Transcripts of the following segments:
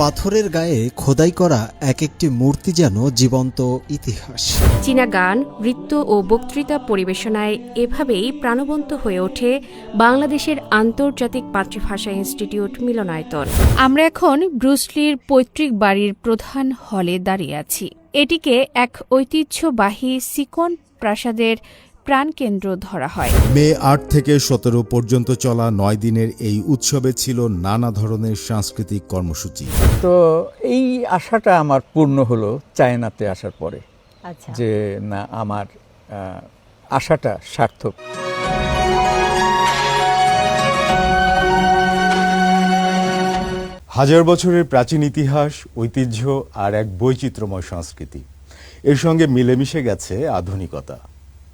পাথরের গায়ে খোদাই করা এক একটি মূর্তি যেন জীবন্ত ইতিহাস। চীনা গান, নৃত্য ও বক্তৃতা পরিবেশনায় এভাবেই প্রাণবন্ত হয়ে ওঠে বাংলাদেশের আন্তর্জাতিক মাতৃভাষা ইনস্টিটিউট মিলনায়তন। আমরা এখন ব্রুসলির পৈতৃক বাড়ির প্রধান হলে দাঁড়িয়ে আছি। এটিকে এক ঐতিহ্যবাহী সিকন প্রাসাদের প্রাণকেন্দ্র ধরা হয়। মে ৮ থেকে ১৭ পর্যন্ত চলা ৯ দিনের এই উৎসবে ছিল নানা ধরনের সাংস্কৃতিক কর্মসূচি। তো এই আশাটা আমার পূর্ণ হলো চায়নাতে আসার পরে। আচ্ছা। যে না, আমার আশাটা সার্থক। হাজার বছরের প্রাচীন ইতিহাস, ঐতিহ্য আর এক বৈচিত্র্যময় সংস্কৃতি, এর সঙ্গে মিলেমিশে গেছে আধুনিকতা।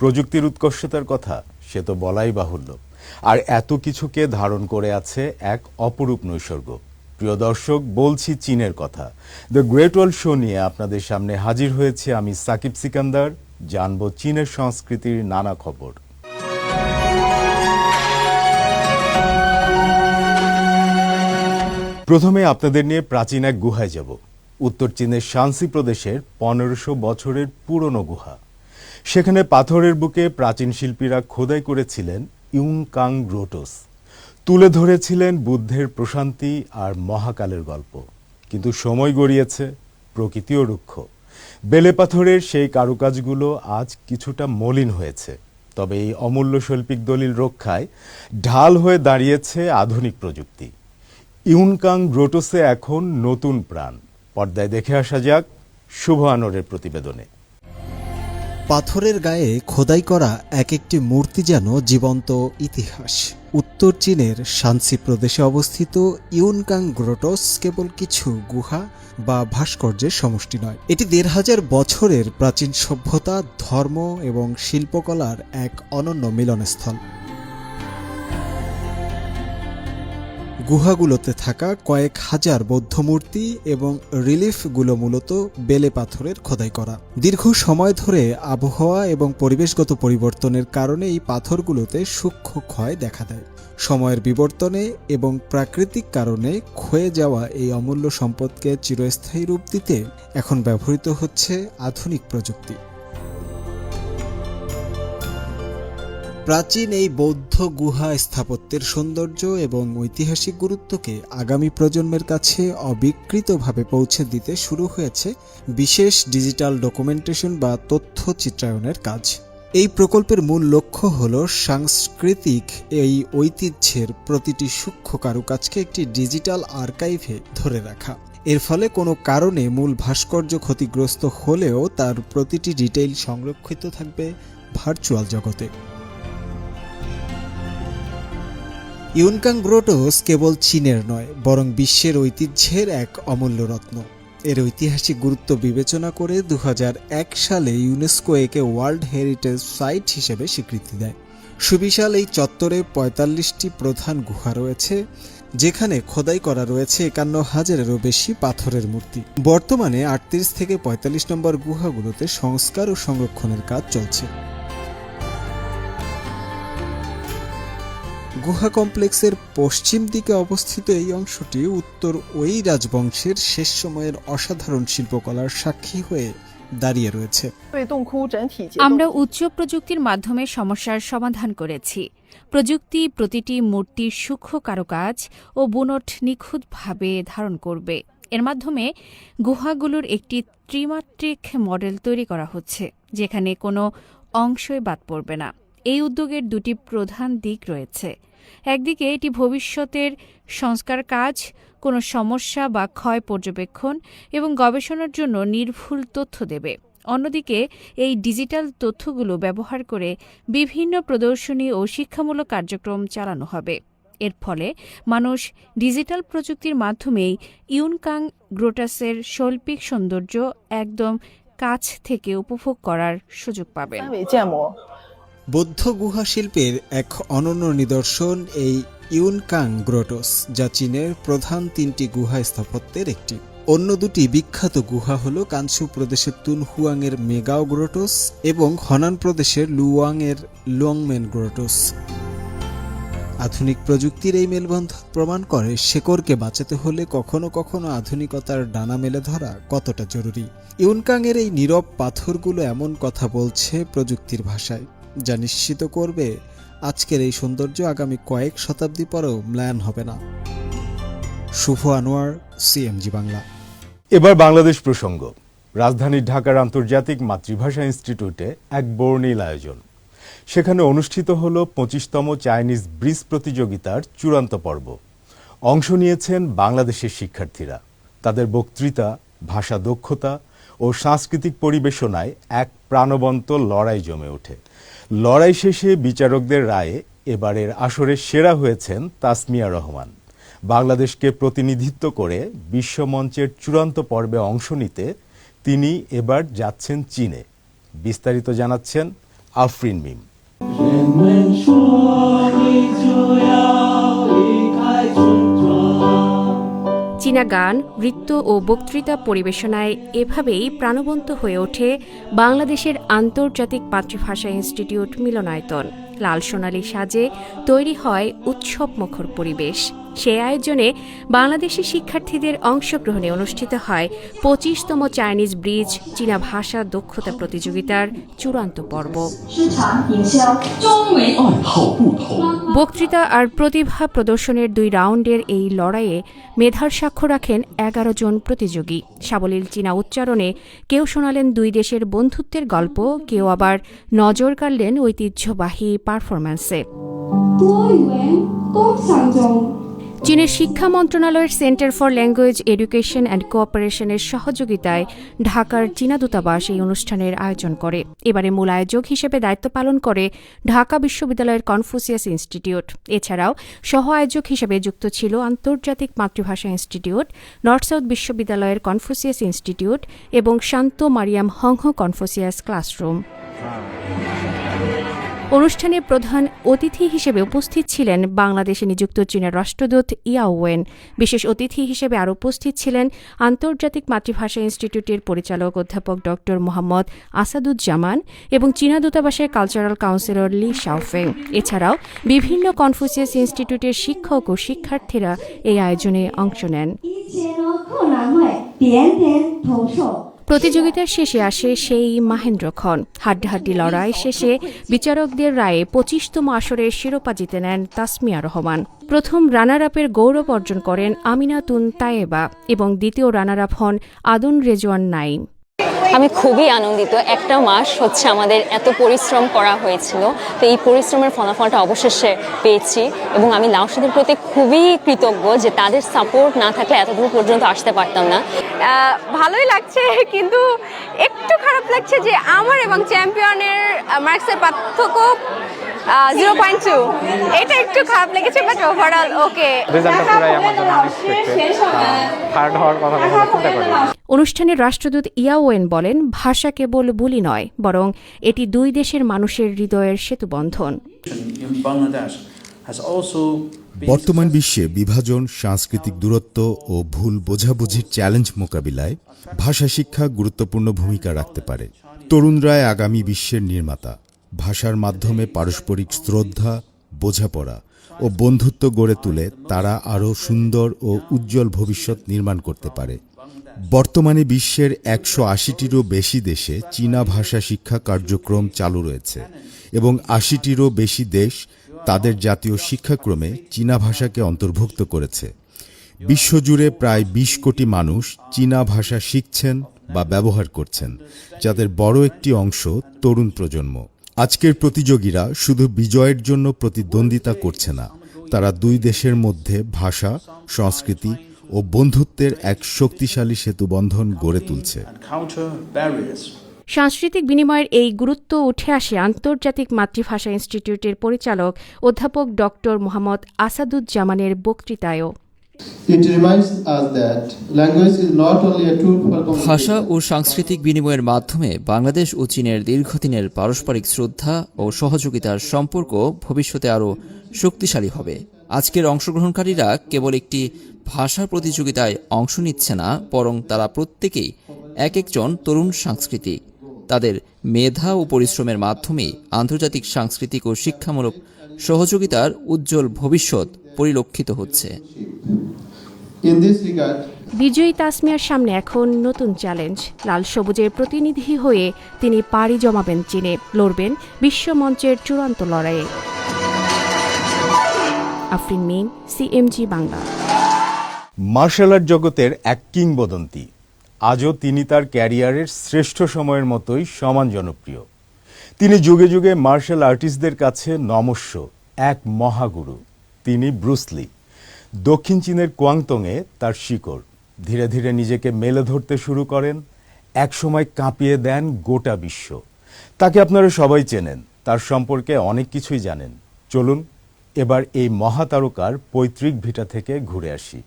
প্রযুক্তির উৎকর্ষতার কথা সে তো বলাই বাহুল্য, আর এত কিছুকে ধারণ করে আছে এক অপরূপ নৈসর্গ। প্রিয় দর্শক, বলছি চীনের কথা। দ্য গ্রেট ওয়াল শো নিয়ে আপনাদের সামনে হাজির হয়েছে আমি সাকিব সিকান্দার। জানবো চীনের সংস্কৃতির নানা খবর। প্রথমে আপনাদের নিয়ে প্রাচীন এক গুহায় যাব। উত্তর চীনের শানসি প্রদেশের ১৫০০ বছরের পুরনো গুহা। সেখানে পাথরের বুকে প্রাচীন শিল্পীরা খোদাই করেছিলেন ইউনকাং গ্রোটোস। তুলে ধরেছিলেন বুদ্ধের প্রশান্তি আর মহাকালের গল্প। কিন্তু সময় গড়িয়েছে, প্রকৃতিও রুক্ষ। বেলে পাথরের সেই কারুকাজগুলো আজ কিছুটা মলিন হয়েছে। তবে এই অমূল্য শৈল্পিক দলিল রক্ষায় ঢাল হয়ে দাঁড়িয়েছে আধুনিক প্রযুক্তি। ইউনকাং গ্রোটোসে এখন নতুন প্রাণ। পর্দায় দেখে আসা যাক শুভ আনোয়ারের প্রতিবেদনে। পাথরের গায়ে খোদাই করা এক একটি মূর্তি যেন জীবন্ত ইতিহাস। উত্তর চীনের শানসি প্রদেশে অবস্থিত ইউনকাং গ্রোটোস কেবল কিছু গুহা বা ভাস্কর্যের সমষ্টি নয়। এটি ১৫০০ বছরের প্রাচীন সভ্যতা, ধর্ম এবং শিল্পকলার এক অনন্য মিলনস্থল। গুহাগুলোতে থাকা কয়েক হাজার বৌদ্ধ মূর্তি এবং রিলিফগুলো মূলত বেলে পাথরের খোদাই করা। দীর্ঘ সময় ধরে আবহাওয়া এবং পরিবেশগত পরিবর্তনের কারণে এই পাথরগুলোতে সূক্ষ্ম ক্ষয় দেখা দেয়। সময়ের বিবর্তনে এবং প্রাকৃতিক কারণে ক্ষয়ে যাওয়া এই অমূল্য সম্পদকে চিরস্থায়ী রূপ দিতে এখন ব্যবহৃত হচ্ছে আধুনিক প্রযুক্তি। প্রাচীন এই বৌদ্ধ গুহা স্থাপত্যের সৌন্দর্য এবং ঐতিহাসিক গুরুত্বকে আগামী প্রজন্মের কাছে অবিকৃতভাবে পৌঁছে দিতে শুরু হয়েছে বিশেষ ডিজিটাল ডকুমেন্টেশন বা তথ্য চিত্রায়নের কাজ। এই প্রকল্পের মূল লক্ষ্য হল সাংস্কৃতিক এই ঐতিহ্যের প্রতিটি সূক্ষ্ম কারুকাজকে একটি ডিজিটাল আর্কাইভে ধরে রাখা। এর ফলে কোনো কারণে মূল ভাস্কর্য ক্ষতিগ্রস্ত হলেও তার প্রতিটি ডিটেইল সংরক্ষিত থাকবে ভার্চুয়াল জগতে। ইউনকাং গ্রোটোস কেবল চীনের নয়, বরং বিশ্বের ঐতিহ্যের এক অমূল্য রত্ন। এর ঐতিহাসিক গুরুত্ব বিবেচনা করে ২০০১ সালে ইউনেস্কো একে ওয়ার্ল্ড হেরিটেজ সাইট হিসেবে স্বীকৃতি দেয়। সুবিশাল এই চত্বরে ৪৫টি প্রধান গুহা রয়েছে, যেখানে খোদাই করা রয়েছে ৫১,০০০-এরও বেশি পাথরের মূর্তি। বর্তমানে ৩৮ থেকে ৪৫ নম্বর গুহাগুলোতে সংস্কার ও সংরক্ষণের কাজ চলছে। গুহা কমপ্লেক্সের পশ্চিম দিকে অবস্থিত এই অংশটি উত্তর ওই রাজবংশের শেষ সময়ের অসাধারণ শিল্পকলার সাক্ষী হয়ে দাঁড়িয়ে রয়েছে। আমরা উচ্চ প্রযুক্তির মাধ্যমে সমস্যার সমাধান করেছি। প্রযুক্তি প্রতিটি মূর্তির সূক্ষ্ম কারুকাজ ও বুনট নিখুঁতভাবে ধারণ করবে। এর মাধ্যমে গুহাগুলোর একটি ত্রিমাত্রিক মডেল তৈরি করা হচ্ছে, যেখানে কোনো অংশই বাদ পড়বে না। এই উদ্যোগের দুটি প্রধান দিক রয়েছে। একদিকে এটি ভবিষ্যতের সংস্কার কাজ, কোনো সমস্যা বা ক্ষয় পর্যবেক্ষণ এবং গবেষণার জন্য নির্ভুল তথ্য দেবে। অন্যদিকে এই ডিজিটাল তথ্যগুলো ব্যবহার করে বিভিন্ন প্রদর্শনী ও শিক্ষামূলক কার্যক্রম চালানো হবে। এর ফলে মানুষ ডিজিটাল প্রযুক্তির মাধ্যমেই ইউনকাং গ্রোটাসের শৈল্পিক সৌন্দর্য একদম কাছ থেকে উপভোগ করার সুযোগ পাবে। বৌদ্ধ গুহা শিল্পের এক অনন্য নিদর্শন এই ইউনকাং গ্রোটোস, যা চীনের প্রধান ৩টি গুহা স্থাপত্যের একটি। অন্য দুটি বিখ্যাত গুহা হল কানসু প্রদেশের তুনহুয়াংয়ের মেগাও গ্রোটোস এবং হনান প্রদেশের লুয়াংয়ের লুয়াংমেন গ্রোটোস। আধুনিক প্রযুক্তির এই মেলবন্ধন প্রমাণ করে শেকড়কে বাঁচাতে হলে কখনো কখনো আধুনিকতার ডানা মেলে ধরা কতটা জরুরি। ইউনকাংয়ের এই নীরব পাথরগুলো এমন কথা বলছে প্রযুক্তির ভাষায়, যা নিশ্চিত করবে আজকের এই সৌন্দর্য আগামী কয়েক শতাব্দী পরেও ম্লান হবে না। শুভ আনোয়ার, সিএমজি বাংলা। এবার বাংলাদেশ প্রসঙ্গ। রাজধানী ঢাকার আন্তর্জাতিক মাতৃভাষা ইনস্টিটিউটে এক বর্ণিল আয়োজন। সেখানে অনুষ্ঠিত হল 25তম চাইনিজ ব্রিজ প্রতিযোগিতার চূড়ান্ত পর্ব। অংশ নিয়েছেন বাংলাদেশের শিক্ষার্থীরা। তাদের বক্তৃতা, ভাষা দক্ষতা ও সাংস্কৃতিক পরিবেশনায় এক প্রাণবন্ত লড়াই জমে ওঠে। লড়াই শেষে বিচারকদের রায়ে এবারের আসরে সেরা হয়েছেন তাসমিয়া রহমান। বাংলাদেশকে প্রতিনিধিত্ব করে বিশ্বমঞ্চের চূড়ান্ত পর্বে অংশ নিতে তিনি এবার যাচ্ছেন চীনে। বিস্তারিত জানাচ্ছেন আফরিন মিম। চীনা গান, নৃত্য ও বক্তৃতা পরিবেশনায় এভাবেই প্রাণবন্ত হয়ে ওঠে বাংলাদেশের আন্তর্জাতিক মাতৃভাষা ইনস্টিটিউট মিলনায়তন। লাল সোনালী সাজে তৈরি হয় উৎসবমুখর পরিবেশ। সে আয়োজনে বাংলাদেশি শিক্ষার্থীদের অংশগ্রহণে অনুষ্ঠিত হয় 25তম চাইনিজ ব্রিজ চীনা ভাষা দক্ষতা প্রতিযোগিতার চূড়ান্ত পর্ব। বক্তৃতা আর প্রতিভা প্রদর্শনের 2 রাউন্ডের এই লড়াইয়ে মেধার সাক্ষ্য রাখেন 11 জন প্রতিযোগী। সাবলীল চীনা উচ্চারণে কেউ শোনালেন 2 দেশের বন্ধুত্বের গল্প, কেউ আবার নজর কাড়লেন ঐতিহ্যবাহী পারফরম্যান্সে। চীনের শিক্ষা মন্ত্রণালয়ের centre for language education and কোঅপারেশনের সহযোগিতায় ঢাকার চীনা দূতাবাস এই অনুষ্ঠানের আয়োজন করে। এবারে মূল আয়োজক হিসেবে দায়িত্ব পালন করে ঢাকা বিশ্ববিদ্যালয়ের কনফুসিয়াস ইনস্টিটিউট। এছাড়াও সহ আয়োজক হিসেবে যুক্ত ছিল আন্তর্জাতিক মাতৃভাষা ইনস্টিটিউট, নর্থ সাউথ বিশ্ববিদ্যালয়ের কনফুসিয়াস ইনস্টিটিউট এবং শান্ত মারিয়াম হংহ কনফুসিয়াস ক্লাসরুম। অনুষ্ঠানে প্রধান অতিথি হিসেবে উপস্থিত ছিলেন বাংলাদেশে নিযুক্ত চীনের রাষ্ট্রদূত ইয়াও ওয়েন। বিশেষ অতিথি হিসেবে আরও উপস্থিত ছিলেন আন্তর্জাতিক মাতৃভাষা ইনস্টিটিউটের পরিচালক অধ্যাপক ডক্টর মোহাম্মদ আসাদুজ্জামান এবং চীনা দূতাবাসের কালচারাল কাউন্সিলর লি শাওফেং। এছাড়াও বিভিন্ন কনফুসিয়াস ইনস্টিটিউটের শিক্ষক ও শিক্ষার্থীরা এই আয়োজনে অংশ নেন। প্রতিযোগিতার শেষে আসে সেই মাহেন্দ্রক্ষণ। হাড্ডাহাড্ডি লড়াই শেষে বিচারকদের রায়ে 25তম আসরের শিরোপা জিতে নেন তাসমিয়া রহমান। প্রথম রানার আপের গৌরব অর্জন করেন আমিনাতুন তায়েবা এবং দ্বিতীয় রানার আপ হন আদুন রেজওয়ান নাইম। আমি খুবই আনন্দিত। একটা মাস হচ্ছে আমাদের এত পরিশ্রম করা হয়েছিল, তো এই পরিশ্রমের ফলাফলটা অবশেষে পেয়েছি এবং আমি লাউসাদের প্রতি খুবই কৃতজ্ঞ যে তাদের সাপোর্ট না থাকলে এতদূর পর্যন্ত আসতে পারতাম না। ভালোই লাগছে, কিন্তু একটু খারাপ লাগছে যে আমার এবং চ্যাম্পিয়নের মার্কসের পার্থক্য 0.2, এটা একটু খারাপ লেগেছে, বাট ওভারঅল ওকে। অনুষ্ঠানে রাষ্ট্রদূত ইয়াওয়েন বলেন, ভাষা কেবল বুলি নয়, বরং এটি 2 দেশের মানুষের হৃদয়ের সেতুবন্ধন। বর্তমান বিশ্বে বিভাজন, সাংস্কৃতিক দূরত্ব ও ভুল বোঝাবুঝির চ্যালেঞ্জ মোকাবিলায় ভাষা শিক্ষা গুরুত্বপূর্ণ ভূমিকা রাখতে পারে। তরুণরাই আগামী বিশ্বের নির্মাতা। ভাষার মাধ্যমে পারস্পরিক শ্রদ্ধা, বোঝাপড়া ও বন্ধুত্ব গড়ে তুলে তারা আরও সুন্দর ও উজ্জ্বল ভবিষ্যৎ নির্মাণ করতে পারে। বর্তমানে বিশ্বের 180টিরও বেশি দেশে চীনা ভাষা শিক্ষা কার্যক্রম চালু রয়েছে এবং 80টিরও বেশি দেশ তাদের জাতীয় শিক্ষাক্রমে চীনা ভাষাকে অন্তর্ভুক্ত করেছে। বিশ্বজুড়ে প্রায় 20 কোটি মানুষ চীনা ভাষা শিখছেন বা ব্যবহার করছেন, যাদের বড় একটি অংশ তরুণ প্রজন্ম। আজকের প্রতিযোগীরা শুধু বিজয়ের জন্য প্রতিদ্বন্দ্বিতা করছে না, তারা 2 দেশের মধ্যে ভাষা, সংস্কৃতি ও বন্ধুত্বের এক শক্তিশালী সেতুবন্ধন গড়ে তুলছে। সাংস্কৃতিক বিনিময়ের এই গুরুত্ব উঠে আসে আন্তর্জাতিক মাতৃভাষা ইনস্টিটিউটের পরিচালক অধ্যাপক ডক্টর মোহাম্মদ আসাদুজ্জামানের বক্তৃতায়ও। ভাষা ও সাংস্কৃতিক বিনিময়ের মাধ্যমে বাংলাদেশ ও চীনের দীর্ঘদিনের পারস্পরিক শ্রদ্ধা ও সহযোগিতার সম্পর্ক ভবিষ্যতে আরও শক্তিশালী হবে। আজকের অংশগ্রহণকারীরা কেবল একটি ভাষা প্রতিযোগিতায় অংশ নিচ্ছে না, বরং তারা প্রত্যেকেই এক একজন তরুণ সাংস্কৃতিক। তাদের মেধা ও পরিশ্রমের মাধ্যমে আন্তর্জাতিক সাংস্কৃতিক ও শিক্ষামূলক সহযোগিতার উজ্জ্বল ভবিষ্যৎ পরিলক্ষিত হচ্ছে। বিজয়ী তাসমিয়ার সামনে এখন নতুন চ্যালেঞ্জ। লাল সবুজের প্রতিনিধি হয়ে তিনি পাড়ি জমাবেন চীনে, লড়বেন বিশ্বমঞ্চের চূড়ান্ত লড়াইয়ে। আফরিন মিম, সিএমজি বাংলা। মার্শাল আর্ট জগতের এক কিংবদন্তি, আজও তিনি তার ক্যারিয়ারের শ্রেষ্ঠ সময়ের মতোই সমান জনপ্রিয়। তিনি যুগে যুগে মার্শাল আর্টিস্টদের কাছে নমস্য এক মহাগুরু। তিনি ব্রুস লি। দক্ষিণ চীনের কোয়াংতংয়ে তার শিকড়। ধীরে ধীরে নিজেকে মেলে ধরতে শুরু করেন, একসময় কাঁপিয়ে দেন গোটা বিশ্ব। তাকে আপনারা সবাই চেনেন, তার সম্পর্কে অনেক কিছুই জানেন। চলুন এবার এই মহাতারকার পৈতৃক ভিটা থেকে ঘুরে আসি।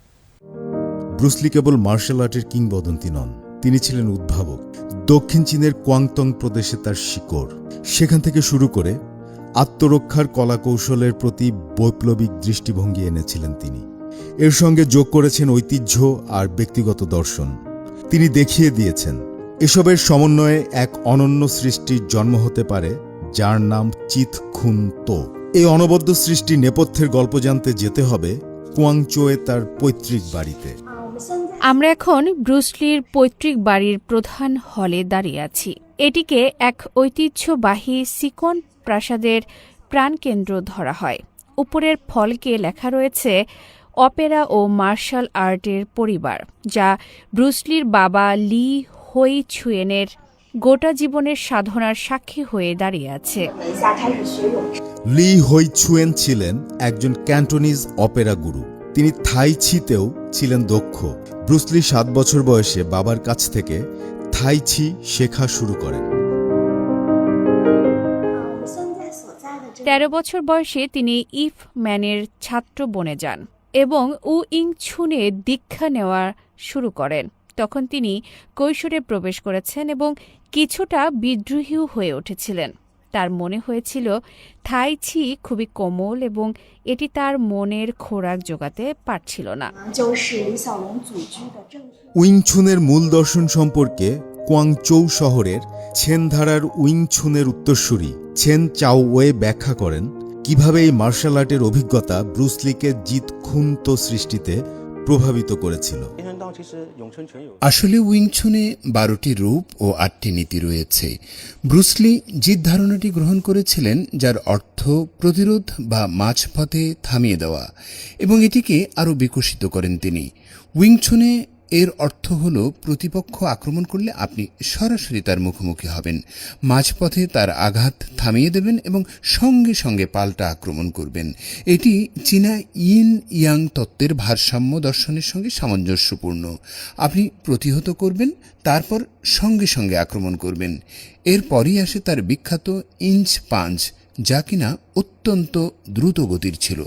ব্রুস লি কেবল মার্শাল আর্টের কিংবদন্তি নন, তিনি ছিলেন উদ্ভাবক। দক্ষিণ চীনের কোয়াংতং প্রদেশে তার শিকড়। সেখান থেকে শুরু করে আত্মরক্ষার কলাকৌশলের প্রতি বৈপ্লবিক দৃষ্টিভঙ্গি এনেছিলেন তিনি। এর সঙ্গে যোগ করেছেন ঐতিহ্য আর ব্যক্তিগত দর্শন। তিনি দেখিয়ে দিয়েছেন এসবের সমন্বয়ে এক অনন্য সৃষ্টির জন্ম হতে পারে, যার নাম চিত খুন তো। এই অনবদ্য সৃষ্টির নেপথ্যের গল্প জানতে যেতে হবে কোয়াংচোয়ে তার পৈতৃক বাড়িতে। আমরা এখন ব্রুস লির পৈতৃক বাড়ির প্রধান হলে দাঁড়িয়ে আছি। এটিকে এক ঐতিহ্যবাহী সিকন প্রাসাদের প্রাণকেন্দ্র ধরা হয়। উপরের ফলকে লেখা রয়েছে অপেরা ও মার্শাল আর্টের পরিবার, যা ব্রুস লির বাবা লি হই ছুয়েনের গোটা জীবনের সাধনার সাক্ষী হয়ে দাঁড়িয়ে আছে। লি হই ছুয়েন ছিলেন একজন ক্যান্টোনিজ অপেরা গুরু। তিনি থাই ছিতেও ছিলেন দক্ষ। ব্রুস লি 7 বছর বয়সে বাবার কাছ থেকে থাই ছি শেখা শুরু করেন। 13 বছর বয়সে তিনি ইফ ম্যানের ছাত্র বনে যান এবং উ ইং ছুনে দীক্ষা নেওয়া শুরু করেন। তখন তিনি কৈশোরে প্রবেশ করেছেন এবং কিছুটা বিদ্রোহীও হয়ে উঠেছিলেন। তার মনে হয়েছিল থাই ছি খুবই কোমল এবং এটি তার মনের খোরাক জোগাতে পারছিল না। উইংছুনের মূল দর্শন সম্পর্কে কোয়াংচৌ শহরের ছেন ধারার উইংছুনের উত্তরসূরি ছেন চাওওয়ে ব্যাখ্যা করেন কিভাবে এই মার্শাল আর্টের অভিজ্ঞতা ব্রুস লিকে জিত খুন তো সৃষ্টিতে প্রভাবিত করেছিল। আসলে উইংছুনে 12টি রূপ ও 8টি নীতি রয়েছে। ব্রুস লি জিত ধারণাটি গ্রহণ করেছিলেন, যার অর্থ প্রতিরোধ বা মাঝপথে থামিয়ে দেওয়া, এবং এটিকে আরও বিকশিত করেন তিনি। উইংছুনে এর অর্থ হল প্রতিপক্ষ আক্রমণ করলে আপনি সরাসরি তার মুখোমুখি হবেন, মাঝপথে তার আঘাত থামিয়ে দেবেন এবং সঙ্গে সঙ্গে পাল্টা আক্রমণ করবেন। এটি চীনা ইন ইয়াং তত্ত্বের ভারসাম্য দর্শনের সঙ্গে সামঞ্জস্যপূর্ণ। আপনি প্রতিহত করবেন, তারপর সঙ্গে সঙ্গে আক্রমণ করবেন। এরপরই আসে তার বিখ্যাত ইঞ্চ পাঞ্চ, যা কিনা অত্যন্ত দ্রুত গতির ছিল।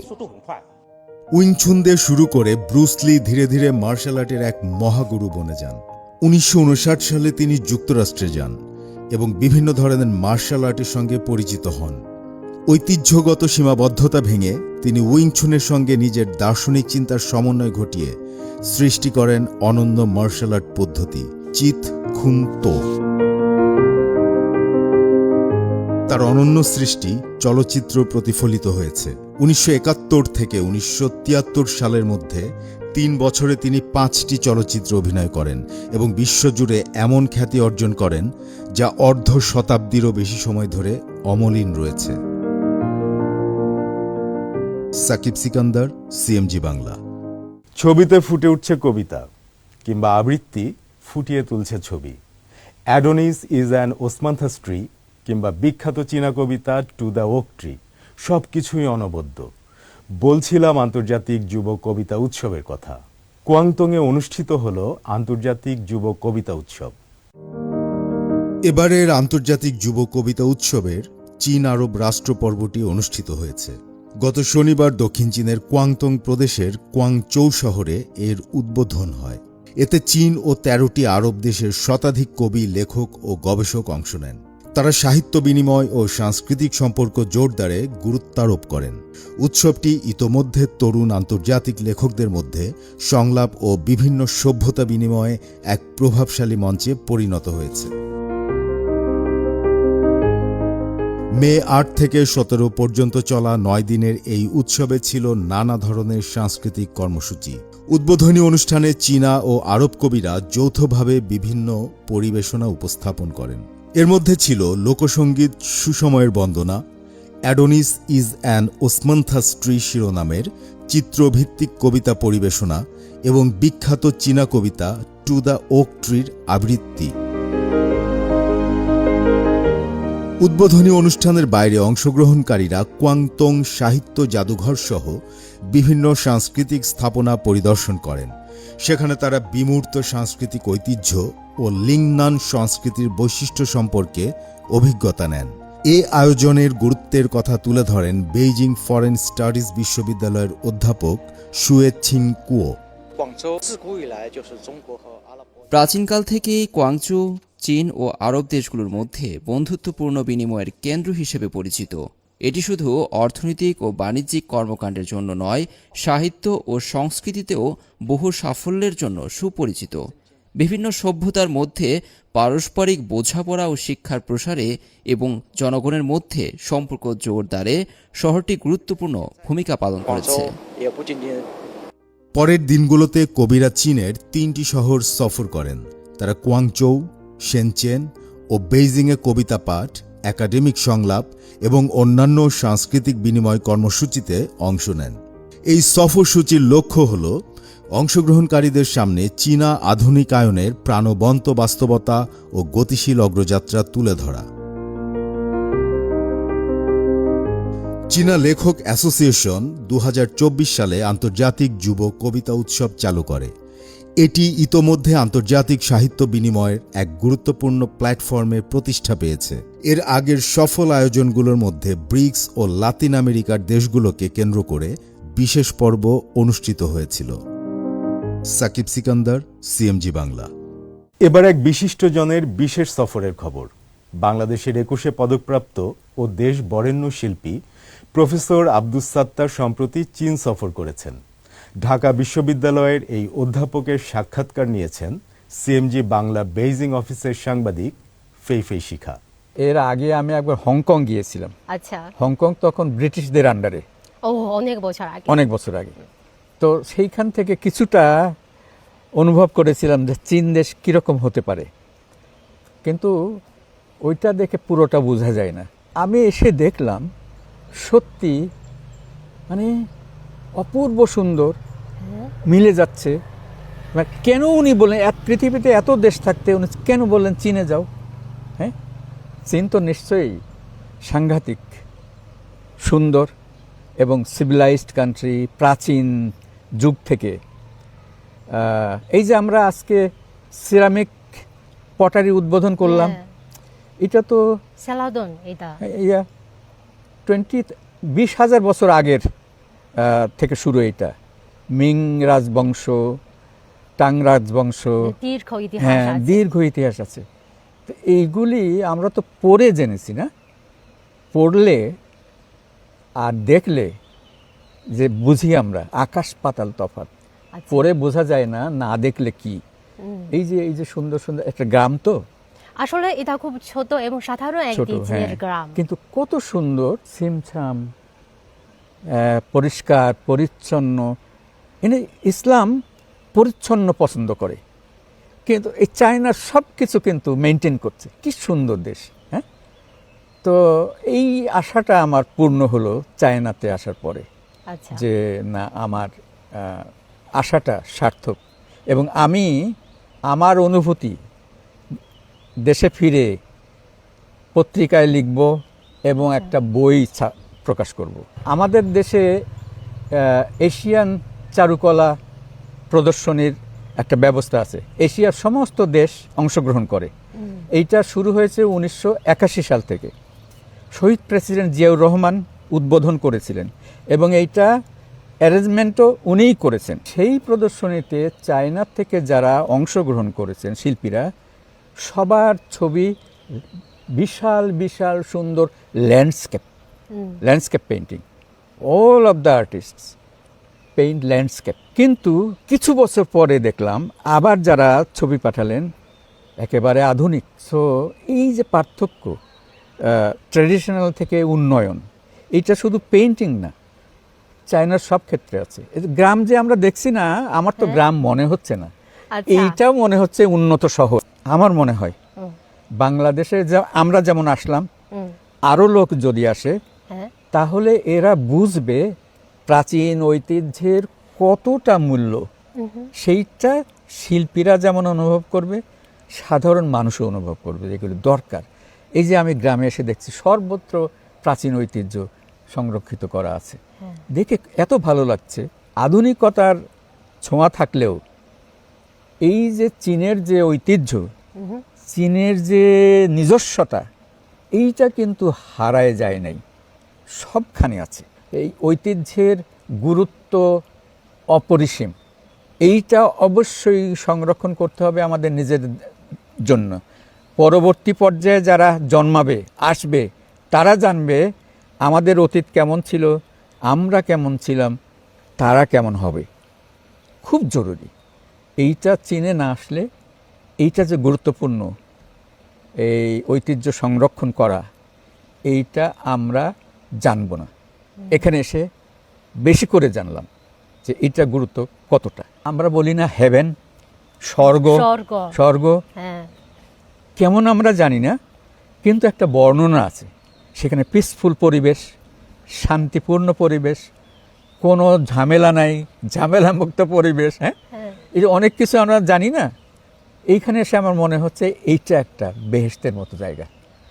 উইংছুন দিয়ে শুরু করে ব্রুস লি ধীরে ধীরে মার্শাল আর্টের এক মহাগুরু বনে যান। 1959 সালে তিনি যুক্তরাষ্ট্রে যান এবং বিভিন্ন ধরনের মার্শাল আর্টের সঙ্গে পরিচিত হন। ঐতিহ্যগত সীমাবদ্ধতা ভেঙে তিনি উইংছুনের সঙ্গে নিজের দার্শনিক চিন্তার সমন্বয় ঘটিয়ে সৃষ্টি করেন অনন্য মার্শাল আর্ট পদ্ধতি চিত খুন তো। তার অনন্য সৃষ্টি চলচ্চিত্র প্রতিফলিত হয়েছে। 1971 থেকে 1973 সালের মধ্যে 3 বছরে তিনি 5টি চলচ্চিত্রে অভিনয় করেন এবং বিশ্বজুড়ে এমন খ্যাতি অর্জন করেন যা অর্ধ শতাব্দীরও বেশি সময় ধরে অমলিন রয়েছে। সাকিব সিকান্দার, সিএমজি বাংলা। ছবিতে ফুটে উঠছে কবিতা কিংবা আবৃত্তি ফুটিয়ে তুলছে ছবি। অ্যাডোনিস ইজ অ্যান ওসমান্থাস ট্রি কিংবা বিখ্যাত চীনা কবিতা টু দ্য ওক ট্রি, সব কিছুই অনবদ্য। বলছিলাম আন্তর্জাতিক যুব কবিতা উৎসবের কথা। কোয়াংতংয়ে অনুষ্ঠিত হল আন্তর্জাতিক যুব কবিতা উৎসব। এবারের আন্তর্জাতিক যুব কবিতা উৎসবের চীন আরব রাষ্ট্র পর্বটি অনুষ্ঠিত হয়েছে। গত শনিবার দক্ষিণ চীনের কোয়াংতং প্রদেশের কোয়াংচৌ শহরে এর উদ্বোধন হয়। এতে চীন ও 13টি আরব দেশের শতাধিক কবি, লেখক ও গবেষক অংশ নেন। তারা সাহিত্য বিনিময় ও সাংস্কৃতিক সম্পর্ক জোরদারে গুরুত্বারোপ করেন। উৎসবটি ইতোমধ্যে তরুণ আন্তর্জাতিক লেখকদের মধ্যে সংলাপ ও বিভিন্ন সভ্যতা বিনিময়ে এক প্রভাবশালী মঞ্চে পরিণত হয়েছে। মে ৮ থেকে ১৭ পর্যন্ত চলা ৯ দিনের এই উৎসবে ছিল নানা ধরনের সাংস্কৃতিক কর্মসূচি। উদ্বোধনী অনুষ্ঠানে চীনা ও আরব কবিরা যৌথভাবে বিভিন্ন পরিবেশনা উপস্থাপন করেন। এর মধ্যে ছিল লোকসঙ্গীত সুসময়ের বন্দনা, অ্যাডোনিস ইজ অ্যান ওসমান্থাস ট্রি শিরোনামের চিত্রভিত্তিক কবিতা পরিবেশনা এবং বিখ্যাত চীনা কবিতা টু দ্য ওক ট্রির আবৃত্তি। উদ্বোধনী অনুষ্ঠানের বাইরে অংশগ্রহণকারীরা কোয়াংতং সাহিত্য জাদুঘর সহ বিভিন্ন সাংস্কৃতিক স্থাপনা পরিদর্শন করেন। সেখানে তারা বিমূর্ত সাংস্কৃতিক ঐতিহ্য ও লিংনান সংস্কৃতির বৈশিষ্ট্য সম্পর্কে অভিজ্ঞতা নেন। এ আয়োজনের গুরুত্বের কথা তুলে ধরেন বেইজিং ফরেন স্টাডিজ বিশ্ববিদ্যালয়ের অধ্যাপক শুয়ে ছিং কুয়ো। প্রাচীনকাল থেকেই কোয়াংচৌ চীন ও আরব দেশগুলোর মধ্যে বন্ধুত্বপূর্ণ বিনিময়ের কেন্দ্র হিসেবে পরিচিত। এটি শুধু অর্থনৈতিক ও বাণিজ্যিক কর্মকাণ্ডের জন্য নয়, সাহিত্য ও সংস্কৃতিতেও বহু সাফল্যের জন্য সুপরিচিত। বিভিন্ন সভ্যতার মধ্যে পারস্পরিক বোঝাপড়া ও শিক্ষার প্রসারে এবং জনগণের মধ্যে সম্পর্ক জোরদারে শহরটি গুরুত্বপূর্ণ ভূমিকা পালন করেছে। পরের দিনগুলোতে কবিরা চীনের ৩টি শহর সফর করেন। তারা কোয়াংচৌ, শেনচেন ও বেইজিংয়ে কবিতা পাঠ, একাডেমিক সংলাপ এবং অন্যান্য সাংস্কৃতিক বিনিময় কর্মসূচিতে অংশ নেন। এই সফরসূচির লক্ষ্য হল অংশগ্রহণকারীদের সামনে চীনা আধুনিকায়নের প্রাণবন্ত বাস্তবতা ও গতিশীল অগ্রযাত্রা তুলে ধরা। চীনা লেখক অ্যাসোসিয়েশন ২০২৪ সালে আন্তর্জাতিক যুব কবিতা উৎসব চালু করে। এটি ইতোমধ্যে আন্তর্জাতিক সাহিত্য বিনিময়ের এক গুরুত্বপূর্ণ প্ল্যাটফর্মের প্রতিষ্ঠা পেয়েছে। এর আগের সফল আয়োজনগুলোর মধ্যে ব্রিক্স ও লাতিন আমেরিকার দেশগুলোকে কেন্দ্র করে বিশেষ পর্ব অনুষ্ঠিত হয়েছিল। সাকিব সিকান্দার, সিএমজি বাংলা। এবার এক বিশিষ্টজনের বিশেষ সফরের খবর। বাংলাদেশের ২১ পদকপ্রাপ্ত ও দেশ বরেণ্য শিল্পী প্রফেসর আব্দুস সাত্তার সম্প্রতি চীন সফর করেছেন। ঢাকা বিশ্ববিদ্যালয়ের এই অধ্যাপকের সাক্ষাৎকার নিয়েছেন সিএমজি বাংলা বেইজিং অফিসের সাংবাদিক ফেইফেই শিখা। এর আগে আমি একবার হংকং গিয়েছিলাম। আচ্ছা, হংকং তখন ব্রিটিশদের আন্ডারে, অনেক বছর আগে। তো সেইখান থেকে কিছুটা অনুভব করেছিলাম যে চীন দেশ কীরকম হতে পারে, কিন্তু ওইটা দেখে পুরোটা বোঝা যায় না। আমি এসে দেখলাম সত্যি মানে অপূর্ব সুন্দর, মিলে যাচ্ছে। কেন উনি বললেন পৃথিবীতে এত দেশ থাকতে উনি কেন বললেন চীনে যাও? হ্যাঁ, চীন তো নিশ্চয়ই সাংঘাতিক সুন্দর এবং সিভিলাইজড কান্ট্রি, প্রাচীন যুগ থেকে। এই যে আমরা আজকে সিরামিক পটারি উদ্বোধন করলাম, এটা তো 20,000 বছর আগের থেকে শুরু। এটা মিং রাজবংশ, টাং রাজবংশ, হ্যাঁ, দীর্ঘ ইতিহাস আছে। তো এইগুলি আমরা তো পড়ে জেনেছি না, পড়লে আর দেখলে যে বুঝি আমরা আকাশ পাতাল তফাৎ। পড়ে বোঝা যায় না, না দেখলে কি। এই যে সুন্দর সুন্দর একটা গ্রাম, তো আসলে এটা খুব ছোট এবং সাধারণ একটি গ্রাম, কিন্তু কত সুন্দর, ছিমছাম, পরিষ্কার পরিচ্ছন্ন। ইসলাম পরিচ্ছন্ন পছন্দ করে, কিন্তু এই চায়নার সব কিছু কিন্তু মেনটেন করছে। কি সুন্দর দেশ। হ্যাঁ, তো এই আশাটা আমার পূর্ণ হলো চায়নাতে আসার পরে, যে না, আমার আশাটা সার্থক। এবং আমি আমার অনুভূতি দেশে ফিরে পত্রিকায় লিখব এবং একটা বই প্রকাশ করব। আমাদের দেশে এশিয়ান চারুকলা প্রদর্শনীর একটা ব্যবস্থা আছে, এশিয়ার সমস্ত দেশ অংশগ্রহণ করে। এইটা শুরু হয়েছে 1981 সাল থেকে। শহীদ প্রেসিডেন্ট জিয়াউর রহমান উদ্বোধন করেছিলেন এবং এইটা অ্যারেঞ্জমেন্টও উনিই করেছেন। সেই প্রদর্শনীতে চায়না থেকে যারা অংশগ্রহণ করেছেন শিল্পীরা, সবার ছবি বিশাল বিশাল সুন্দর landscape painting. All of the artists paint landscape. কিন্তু কিছু বছর পরে দেখলাম আবার যারা ছবি পাঠালেন একেবারে আধুনিক। সো এই যে পার্থক্য, ট্র্যাডিশনাল থেকে উন্নয়ন, এইটা শুধু পেইন্টিং না, চায়নার সব ক্ষেত্রে আছে। এই যে গ্রাম যে আমরা দেখছি না, আমার তো গ্রাম মনে হচ্ছে না, আচ্ছা। এইটাও মনে হচ্ছে উন্নত শহর। আমার মনে হয় বাংলাদেশে আমরা যেমন আসলাম, আরও লোক যদি আসে হ্যাঁ। তাহলে এরা বুঝবে প্রাচীন ঐতিহ্যের কতটা মূল্য। সেইটা শিল্পীরা যেমন অনুভব করবে, সাধারণ মানুষও অনুভব করবে, যেগুলো দরকার। এই যে আমি গ্রামে এসে দেখছি সর্বত্র প্রাচীন ঐতিহ্য সংরক্ষিত করা আছে, দেখে এত ভালো লাগছে। আধুনিকতার ছোঁয়া থাকলেও এই যে চীনের যে ঐতিহ্য, চীনের যে নিজস্বতা, এইটা কিন্তু হারায় যায় নাই, সবখানে আছে। এই ঐতিহ্যের গুরুত্ব অপরিসীম, এইটা অবশ্যই সংরক্ষণ করতে হবে আমাদের নিজের জন্য। পরবর্তী পর্যায়ে যারা জন্মাবে, আসবে, তারা জানবে আমাদের অতীত কেমন ছিল, আমরা কেমন ছিলাম, তারা কেমন হবে। খুব জরুরি এইটা চীনে না আসলে, এইটা যে গুরুত্বপূর্ণ এই ঐতিহ্য সংরক্ষণ করা, এইটা আমরা জানব না। এখানে এসে বেশি করে জানলাম যে এটা গুরুত্ব কতটা। আমরা বলি না হেভেন, স্বর্গ, স্বর্গ হ্যাঁ, কেমন আমরা জানি না, কিন্তু একটা বর্ণনা আছে সেখানে। পিসফুল পরিবেশ, শান্তিপূর্ণ পরিবেশ, কোনো ঝামেলা নাই, ঝামেলামুক্ত পরিবেশ। হ্যাঁ, এই যে অনেক কিছু আমরা জানি না, এইখানে এসে আমার মনে হচ্ছে এইটা একটা বেহেশতের মতো জায়গা।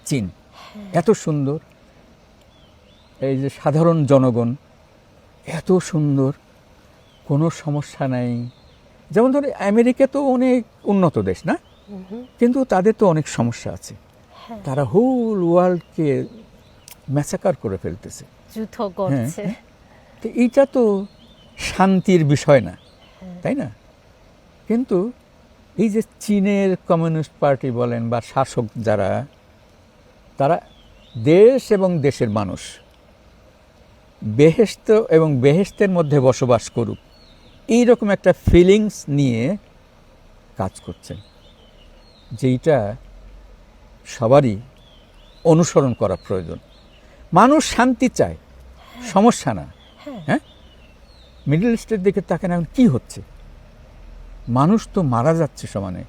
চীন এত সুন্দর, এই যে সাধারণ জনগণ এত সুন্দর, কোনো সমস্যা নাই। যেমন ধরো আমেরিকা তো অনেক উন্নত দেশ না, কিন্তু তাদের তো অনেক সমস্যা আছে। তারা হোল ওয়ার্ল্ডকে ম্যাসাকার করে ফেলতেছে, যুদ্ধ করছে। তো এইটা তো শান্তির বিষয় না, তাই না? কিন্তু এই যে চীনের কমিউনিস্ট পার্টি বলেন বা শাসক যারা, তারা দেশ এবং দেশের মানুষ বেহেশত এবং বেহেশতের মধ্যে বসবাস করুক, এইরকম একটা ফিলিংস নিয়ে কাজ করছেন, যেইটা সবারই অনুসরণ করা প্রয়োজন। মানুষ শান্তি চায়, সমস্যা না। হ্যাঁ, মিডল ইস্টের দিকে তাকান, এখন কী হচ্ছে? মানুষ তো মারা যাচ্ছে সমানে।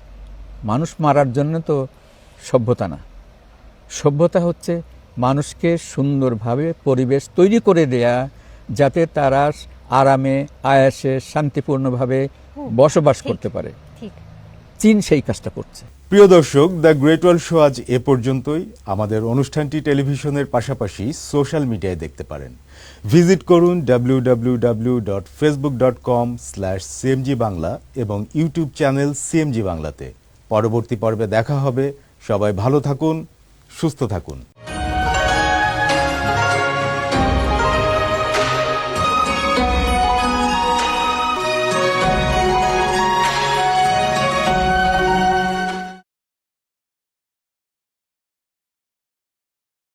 মানুষ মারার জন্য তো সভ্যতা না, সভ্যতা হচ্ছে মানুষকে সুন্দরভাবে পরিবেশ তৈরি করে দেয়া, যাতে তারা আরামে, আয়াসে, শান্তিপূর্ণভাবে বসবাস করতে পারে। চীন সেই কাজটা করছে। প্রিয় দর্শক, দ্য গ্রেট ওয়াল শো আজ এ পর্যন্তই। আমাদের অনুষ্ঠানটি টেলিভিশনের পাশাপাশি সোশ্যাল মিডিয়ায় দেখতে পারেন। ভিজিট করুন www.facebook.com/cmg বাংলা এবং ইউটিউব চ্যানেল সিএমজি বাংলাতে। পরবর্তী পর্বে দেখা হবে। সবাই ভালো থাকুন, সুস্থ থাকুন।